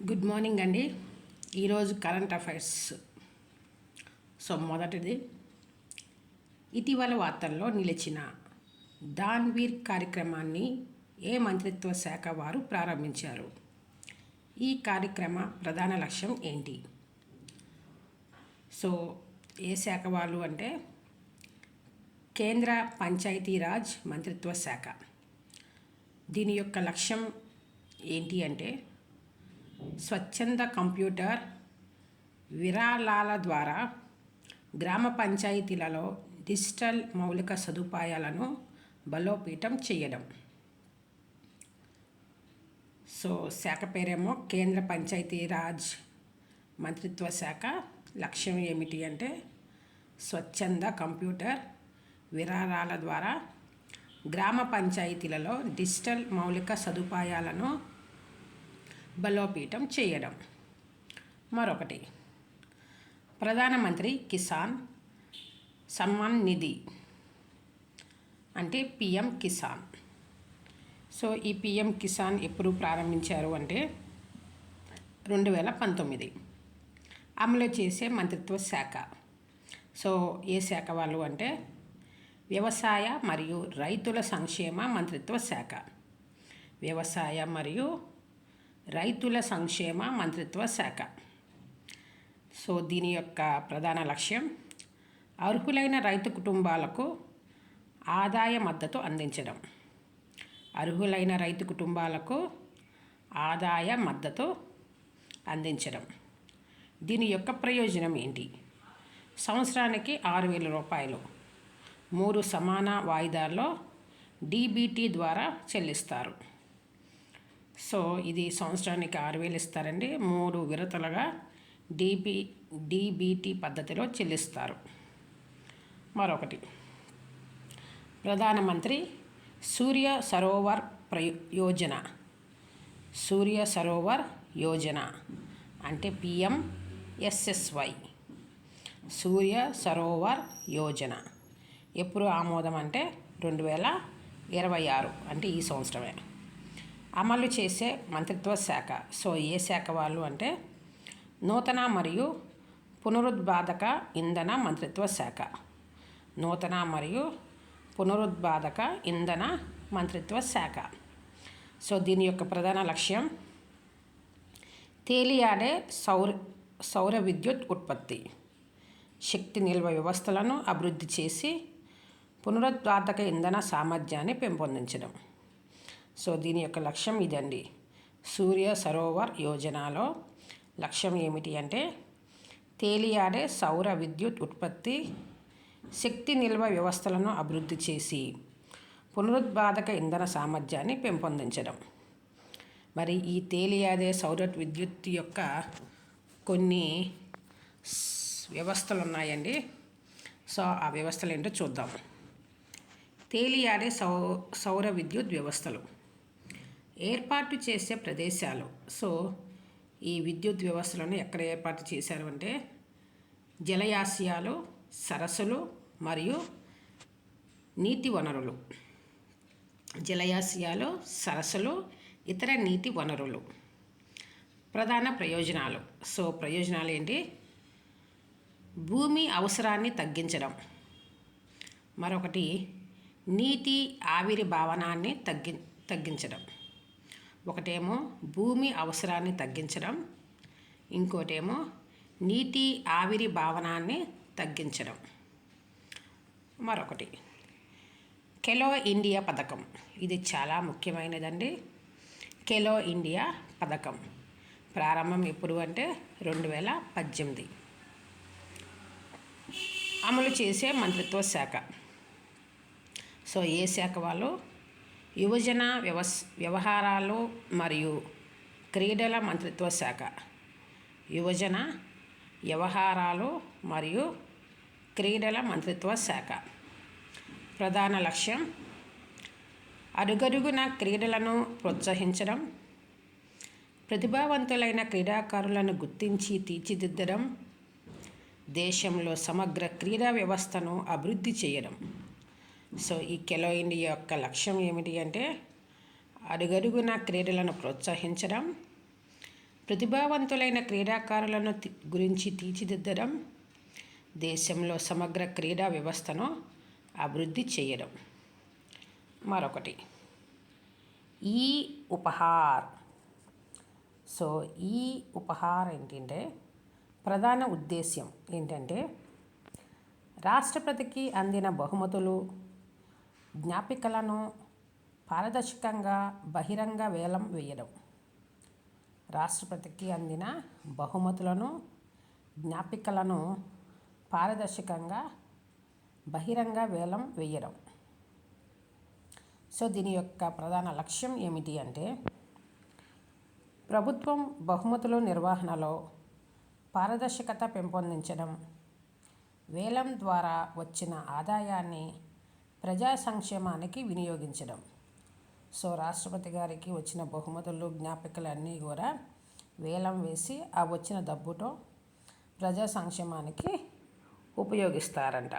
Good morning అండి. ఈరోజు current affairs. మొదటిది, ఇటీవల వార్తల్లో నిలిచిన దాన్వీర్ కార్యక్రమాన్ని ఏ మంత్రిత్వ శాఖ వారు ప్రారంభించారు? ఈ కార్యక్రమ ప్రధాన లక్ష్యం ఏంటి? ఏ శాఖ వాళ్ళు అంటే కేంద్ర పంచాయతీరాజ్ మంత్రిత్వ శాఖ. దీని యొక్క లక్ష్యం ఏంటి అంటే స్వచ్ఛంద కంప్యూటర్ విరాళాల ద్వారా గ్రామ పంచాయతీలలో డిజిటల్ మౌలిక సదుపాయాలను బలోపేతం చేయడం. శాఖ పేరేమో కేంద్ర పంచాయతీరాజ్ మంత్రిత్వ శాఖ. లక్ష్యం ఏమిటి అంటే స్వచ్ఛంద కంప్యూటర్ విరాళాల ద్వారా గ్రామ పంచాయతీలలో డిజిటల్ మౌలిక సదుపాయాలను బలోపేతం చేయడం. మరొకటి, ప్రధానమంత్రి కిసాన్ సమ్మాన్ నిధి అంటే పిఎం కిసాన్. ఈ పిఎం కిసాన్ ఎప్పుడు ప్రారంభించారు అంటే 2019 అమలు చేసే మంత్రిత్వ శాఖ. ఏ శాఖ వాళ్ళు అంటే వ్యవసాయ మరియు రైతుల సంక్షేమ మంత్రిత్వ శాఖ. వ్యవసాయ మరియు రైతుల సంక్షేమ మంత్రిత్వ శాఖ. దీని యొక్క ప్రధాన లక్ష్యం అర్హులైన రైతు కుటుంబాలకు ఆదాయ మద్దతు అందించడం. అర్హులైన రైతు కుటుంబాలకు ఆదాయ మద్దతు అందించడం. దీని యొక్క ప్రయోజనం ఏంటి? సంవత్సరానికి 6,000 రూపాయలు 3 సమాన వాయిదాల్లో డీబీటీ ద్వారా చెల్లిస్తారు. ఇది సంవత్సరానికి 6,000 ఇస్తారండి. 3 విడతలుగా డీబీటీ పద్ధతిలో చెల్లిస్తారు. మరొకటి, ప్రధానమంత్రి సూర్య సరోవర్ యోజన. సూర్య సరోవర్ యోజన అంటే PMSSY. సూర్య సరోవర్ యోజన ఎప్పుడు ఆమోదం అంటే 2026 అంటే ఈ సంవత్సరమే అమలు చేసే మంత్రిత్వ శాఖ. ఏ శాఖ వాళ్ళు అంటే నూతన మరియు పునరుత్పాదక ఇంధన మంత్రిత్వ శాఖ. నూతన మరియు పునరుత్పాదక ఇంధన మంత్రిత్వ శాఖ. దీని యొక్క ప్రధాన లక్ష్యం తేలియాడే సౌర విద్యుత్ ఉత్పత్తి, శక్తి నిల్వ వ్యవస్థలను అభివృద్ధి చేసి పునరుత్పాదక ఇంధన సామర్థ్యాన్ని పెంపొందించడం. దీని యొక్క లక్ష్యం ఇదండి. సూర్య సరోవర్ యోజనలో లక్ష్యం ఏమిటి అంటే తేలియాడే సౌర విద్యుత్ ఉత్పత్తి, శక్తి నిల్వ వ్యవస్థలను అభివృద్ధి చేసి పునరుత్పాదక ఇంధన సామర్థ్యాన్ని పెంపొందించడం. మరి ఈ తేలియాడే సౌర విద్యుత్ యొక్క కొన్ని వ్యవస్థలు ఉన్నాయండి. ఆ వ్యవస్థలు ఏంటో చూద్దాం. తేలియాడే సౌర విద్యుత్ వ్యవస్థలు ఏర్పాటు చేసే ప్రదేశాలు. ఈ విద్యుత్ వ్యవస్థలను ఎక్కడ ఏర్పాటు చేశారు అంటే జలాశయాలు, సరస్సులు మరియు నీటి వనరులు. జలాశయాలు, సరస్సులు, ఇతర నీటి వనరులు. ప్రధాన ప్రయోజనాలు. ప్రయోజనాలు ఏంటి? భూమి అవసరాన్ని తగ్గించడం. మరొకటి, నీటి ఆవిరి భావనాన్ని తగ్గించడం. ఒకటేమో భూమి అవసరాన్ని తగ్గించడం, ఇంకోటేమో నీటి ఆవిరి భావనాన్ని తగ్గించడం. మరొకటి, ఖేలో ఇండియా పథకం. ఇది చాలా ముఖ్యమైనదండి. ఖేలో ఇండియా పథకం ప్రారంభం ఎప్పుడు అంటే 2018 అమలు చేసే మంత్రిత్వ శాఖ. ఏ శాఖ వాళ్ళు? యువజన వ్యవహారాలు మరియు క్రీడల మంత్రిత్వ శాఖ. యువజన వ్యవహారాలు మరియు క్రీడల మంత్రిత్వ శాఖ. ప్రధాన లక్ష్యం అడుగడుగున క్రీడలను ప్రోత్సహించడం, ప్రతిభావంతులైన క్రీడాకారులను గుర్తించి తీర్చిదిద్దడం, దేశంలో సమగ్ర క్రీడా వ్యవస్థను అభివృద్ధి చేయడం. ఈ ఖేలో ఇండియా యొక్క లక్ష్యం ఏమిటి అంటే అడుగడుగున క్రీడలను ప్రోత్సహించడం, ప్రతిభావంతులైన క్రీడాకారులను గురించి తీర్చిదిద్దడం, దేశంలో సమగ్ర క్రీడా వ్యవస్థను అభివృద్ధి చేయడం. మరొకటి ఈ ఉపహార్. సో ఈ ఉపహార్ ఏంటంటే ప్రధాన ఉద్దేశ్యం ఏంటంటే రాష్ట్రపతికి అందిన బహుమతులు, జ్ఞాపికలను పారదర్శకంగా బహిరంగ వేలం వేయడం. రాష్ట్రపతికి అందిన బహుమతులను, జ్ఞాపికలను పారదర్శకంగా బహిరంగ వేలం వేయడం. సో దీని యొక్క ప్రధాన లక్ష్యం ఏమిటి అంటే ప్రభుత్వం బహుమతుల నిర్వహణలో పారదర్శకత పెంపొందించడం, వేలం ద్వారా వచ్చిన ఆదాయాన్ని ప్రజా సంక్షేమానికి వినియోగించడం. సో రాష్ట్రపతి గారికి వచ్చిన బహుమతులు, జ్ఞాపికలు అన్నీ కూడా వేలం వేసి ఆ వచ్చిన డబ్బుతో ప్రజా సంక్షేమానికి ఉపయోగిస్తారంట.